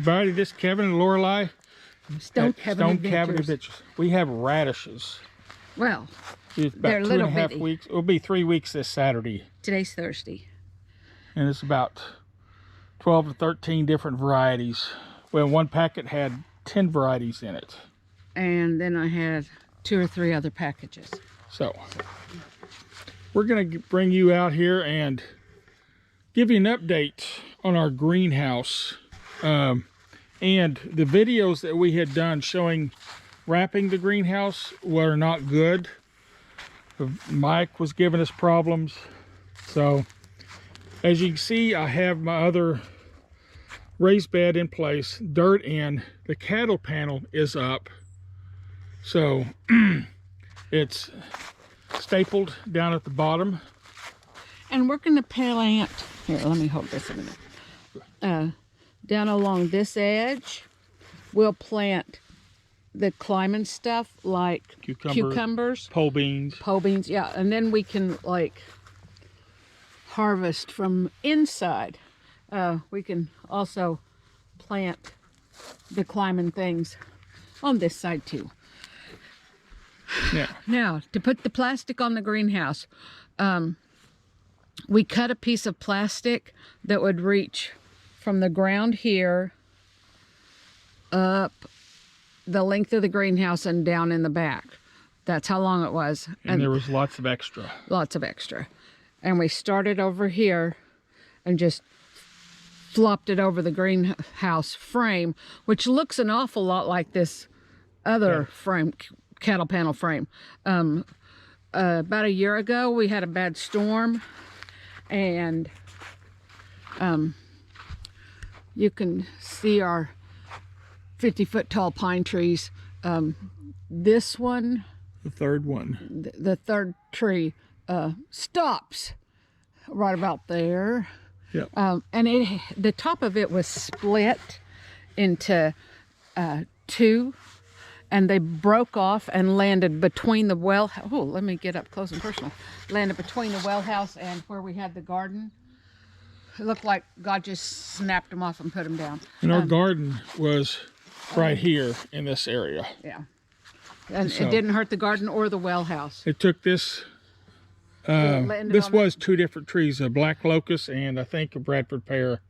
everybody. This is Kevin and Lorelei. Stone Cabin Adventures. We have radishes. Well, It's about they're 2.5 bitty. weeks. It'll be 3 weeks this Saturday. Today's Thursday. And it's about 12 to 13 different varieties. Well, one packet had 10 varieties in it. And then I had 2 or 3 other packages. So, we're going to bring you out here and give you an update on our greenhouse. And the videos that we had done showing wrapping the greenhouse were not good. Mike was giving us problems. So, as you can see, I have my other raised bed in place, dirt in, the cattle panel is up. So, it's stapled down at the bottom. And we're going to plant, here, let me hold this a minute. Down along this edge, we'll plant the climbing stuff like cucumbers, pole beans. Yeah, and then we can like harvest from inside. We can also plant the climbing things on this side too. Yeah. Now, to put the plastic on the greenhouse, we cut a piece of plastic that would reach from the ground here up the length of the greenhouse and down in the back. That's how long it was. And there was lots of extra. Lots of extra. And we started over here and just flopped it over the greenhouse frame, which looks an awful lot like this other frame, cattle panel frame. About a year ago, we had a bad storm, and you can see our 50-foot tall pine trees. This one, The third one. the third tree, stops right about there. Yep. And the top of it was split into 2, and they broke off and landed between the well. Oh, let me get up close and personal. Landed between the well house and where we had the garden. It looked like God just snapped them off and put them down. And our garden was right here in this area. Yeah. And So, it didn't hurt the garden or the well house. It took this. This was 2 different trees, a black locust and I think a Bradford pear.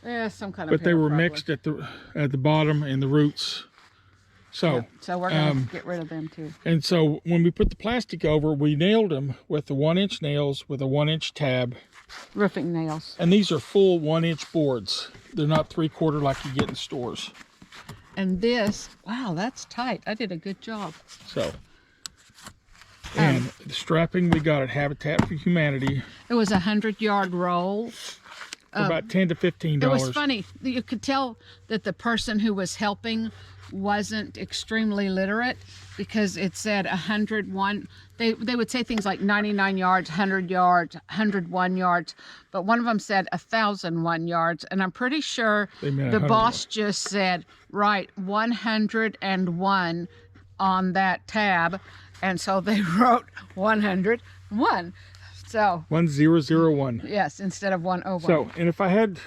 Yeah, some kind of But they pear, were probably. mixed at the bottom in the roots. So, Yeah, so we're going to get rid of them too. and so when we put the plastic over, we nailed them with the 1-inch nails with a 1-inch tab. Roofing nails. And these are full 1-inch boards. They're not 3/4 like you get in stores. And this, wow, that's tight. I did a good job. So, and the strapping we got at Habitat for Humanity It was a 100-yard roll. for about $10 to $15. It was funny. You could tell that the person who was helping wasn't extremely literate, because it said 101. They would say things like 99 yards, 100 yards, 101 yards, but one of them said 1,001 yards, and I'm pretty sure They meant the 100 boss just said, right, 101 on that tab, and so they wrote 101. So 1001. yes, instead of 101. So, and if I had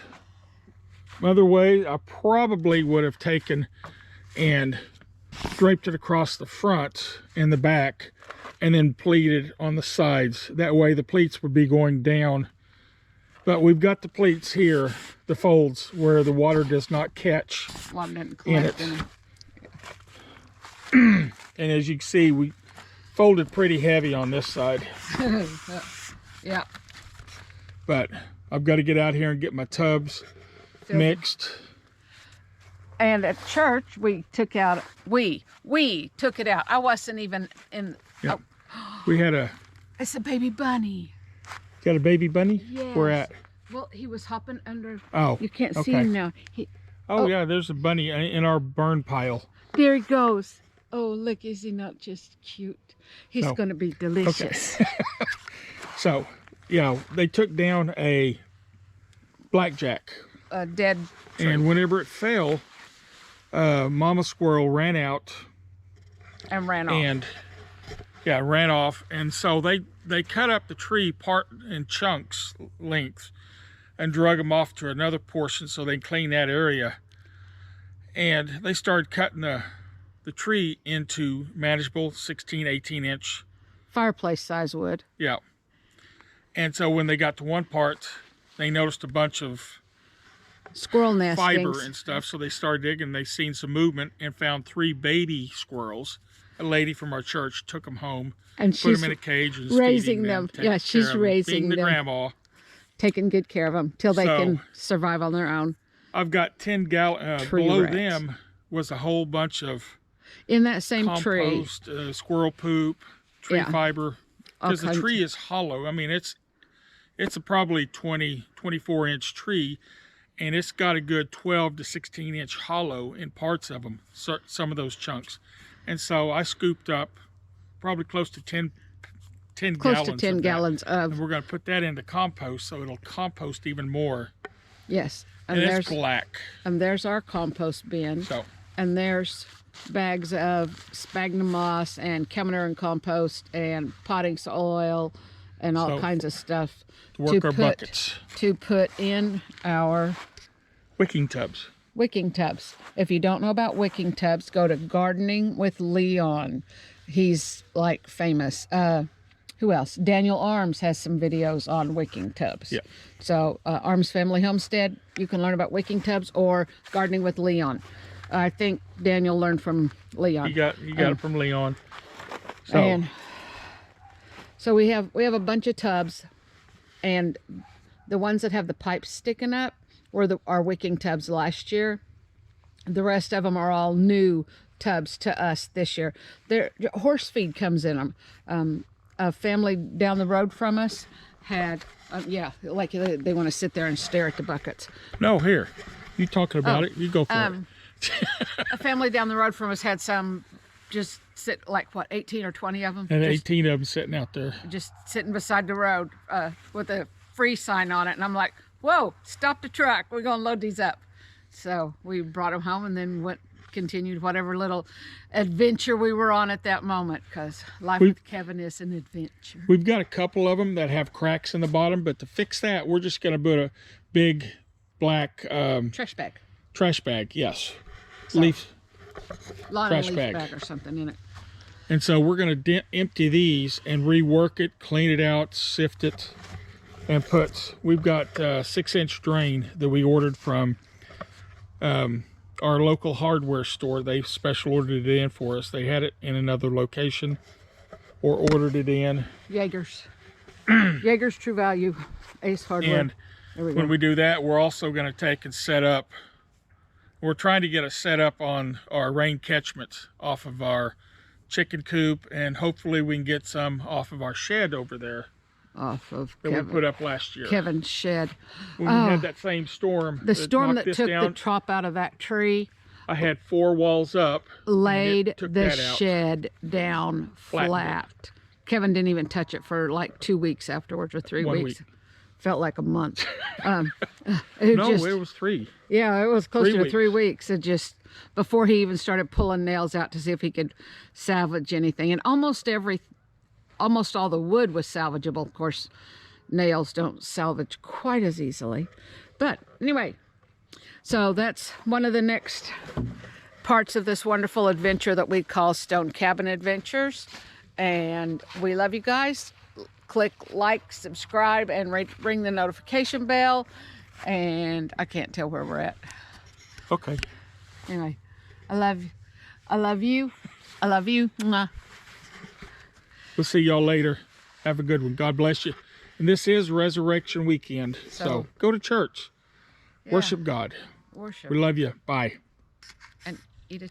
other way, I probably would have taken and draped it across the front and the back, and then pleated on the sides. That way the pleats would be going down. But we've got the pleats here, the folds, where the water does not catch One didn't in collect it. any. And as you can see, we folded pretty heavy on this side. Yeah. But I've got to get out here and get my tubs mixed. And at church, we took it out. I wasn't even in. Yep. Oh, We had it's a baby bunny. got a baby bunny? Yes. Where at? Well, he was hopping under. Oh, You can't see okay. him now. Oh, Oh. yeah, there's a bunny in our burn pile. There he goes. Oh, look, is he not just cute? He's No. going to be delicious. So, yeah, they took down a blackjack. A dead tree. And whenever it fell, Mama Squirrel ran out And ran off. and ran off. And so they cut up the tree part in chunks length and drug them off to another portion so they can clean that area. And they started cutting the tree into manageable 16, 18-inch. Fireplace size wood. Yeah. And so when they got to one part, they noticed a bunch of Squirrel nestings. fiber and stuff. So they started digging. They seen some movement and found 3 baby squirrels. A lady from our church took them home, and put them in a cage, and raising them. Yeah, she's raising them. The grandma. Taking good care of them till they can survive on their own. I've got 10 gallons. Below them was a whole bunch of in that same compost, tree. Squirrel poop, tree fiber. Because the tree is hollow. I mean, it's a probably 24-inch tree, and it's got a good 12 to 16-inch hollow in parts of them, some of those chunks. And so I scooped up probably close to 10 close to 10 gallons of. And we're going to put that into compost, so it'll compost even more. Yes. And it's black. And there's our compost bin. So. And there's bags of sphagnum moss and Cameron compost and potting soil and all kinds of stuff buckets. To put in our wicking tubs. Wicking tubs. If you don't know about wicking tubs, go to Gardening with Leon. He's like famous. Who else? Daniel Arms has some videos on wicking tubs. Yeah. So Arms Family Homestead, you can learn about wicking tubs, or Gardening with Leon. I think Daniel learned from Leon. You got it from Leon. So we have a bunch of tubs, and the ones that have the pipes sticking up were our wicking tubs last year. The rest of them are all new tubs to us this year. Horse feed comes in them. A family down the road from us had, like they want to sit there and stare at the buckets. No, here. You talking about it? You go for it. A family down the road from us had some just sit, like what, 18 or 20 of them? And 18 of them sitting out there. Just sitting beside the road with a free sign on it. And I'm like, whoa, stop the truck. We're going to load these up. So we brought them home and then continued whatever little adventure we were on at that moment, because life with Kevin is an adventure. We've got a couple of them that have cracks in the bottom, but to fix that, we're just going to put a big black trash bag, yes. Leaf trash bag or something in it. And so we're going to empty these and rework it, clean it out, sift it, and we've got a 6-inch drain that we ordered from our local hardware store. They special ordered it in for us. They had it in another location, or ordered it in. Jaeger's True Value, Ace Hardware. And when we do that, we're also going to take and set up. We're trying to get a setup on our rain catchment off of our chicken coop, and hopefully we can get some off of our shed over there. Off of that we put up last year. Kevin's shed. When we had that same storm. The storm that took the top out of that tree. I had 4 walls up. Laid the shed down flat. Kevin didn't even touch it for like 2 weeks afterwards, or 3 weeks. 1 week. Felt like a month. It was 3. Yeah, it was closer to 3 weeks. It just, before he even started pulling nails out to see if he could salvage anything. And almost all the wood was salvageable. Of course, nails don't salvage quite as easily. But anyway, so that's one of the next parts of this wonderful adventure that we call Stone Cabin Adventures. And we love you guys. Click like, subscribe, and ring the notification bell. And I can't tell where we're at. Okay. Anyway, I love you. I love you. I love you. Mwah. We'll see y'all later. Have a good one. God bless you. And this is Resurrection Weekend. So go to church. Yeah. Worship God. Worship. We love you. Bye. And eat a